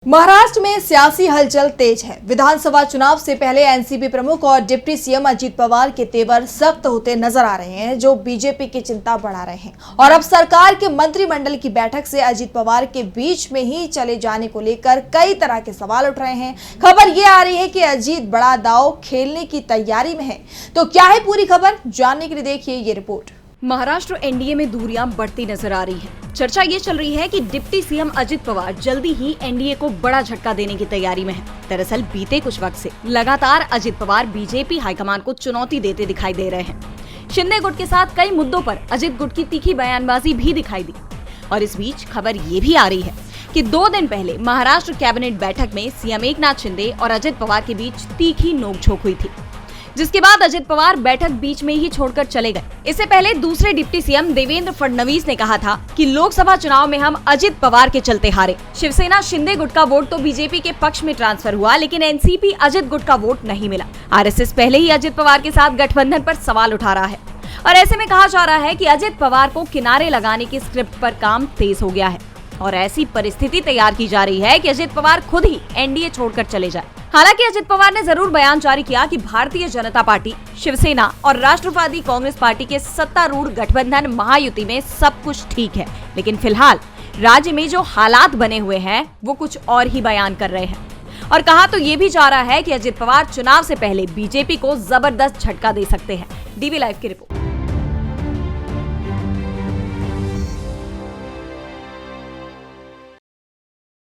महाराष्ट्र में सियासी हलचल तेज है। विधानसभा चुनाव से पहले एनसीपी प्रमुख और डिप्टी सीएम अजित पवार के तेवर सख्त होते नजर आ रहे हैं, जो बीजेपी की चिंता बढ़ा रहे हैं। और अब सरकार के मंत्रिमंडल की बैठक से अजित पवार के बीच में ही चले जाने को लेकर कई तरह के सवाल उठ रहे हैं। खबर ये आ रही है कि अजित बड़ा दांव खेलने की तैयारी में है। तो क्या है पूरी खबर, जानने के लिए देखिए ये रिपोर्ट। महाराष्ट्र एनडीए में दूरियां बढ़ती नजर आ रही है। चर्चा ये चल रही है कि डिप्टी सीएम अजित पवार जल्दी ही एनडीए को बड़ा झटका देने की तैयारी में है। दरअसल बीते कुछ वक्त से लगातार अजित पवार बीजेपी हाईकमान को चुनौती देते दिखाई दे रहे हैं। शिंदे गुट के साथ कई मुद्दों पर अजित गुट की तीखी बयानबाजी भी दिखाई दी। और इस बीच खबर ये भी आ रही है कि 2 दिन पहले महाराष्ट्र कैबिनेट बैठक में सीएम एकनाथ शिंदे और अजित पवार के बीच तीखी नोकझोंक हुई थी, जिसके बाद अजित पवार बैठक बीच में ही छोड़कर चले गए। इससे पहले दूसरे डिप्टी सीएम देवेंद्र फडणवीस ने कहा था कि लोकसभा चुनाव में हम अजित पवार के चलते हारे। शिवसेना शिंदे गुट का वोट तो बीजेपी के पक्ष में ट्रांसफर हुआ, लेकिन एनसीपी अजित गुट का वोट नहीं मिला। आरएसएस पहले ही अजित पवार के साथ गठबंधन पर सवाल उठा रहा है और ऐसे में कहा जा रहा है कि अजित पवार को किनारे लगाने की स्क्रिप्ट पर काम तेज हो गया है और ऐसी परिस्थिति तैयार की जा रही है कि अजित पवार खुद ही एनडीए छोड़कर चले जाए। हालांकि अजित पवार ने जरूर बयान जारी किया कि भारतीय जनता पार्टी, शिवसेना और राष्ट्रवादी कांग्रेस पार्टी के सत्तारूढ़ गठबंधन महायुति में सब कुछ ठीक है, लेकिन फिलहाल राज्य में जो हालात बने हुए हैं वो कुछ और ही बयान कर रहे हैं। और कहा तो ये भी जा रहा है कि अजित पवार चुनाव से पहले बीजेपी को जबरदस्त झटका दे सकते हैं। डीवी लाइव की रिपोर्ट।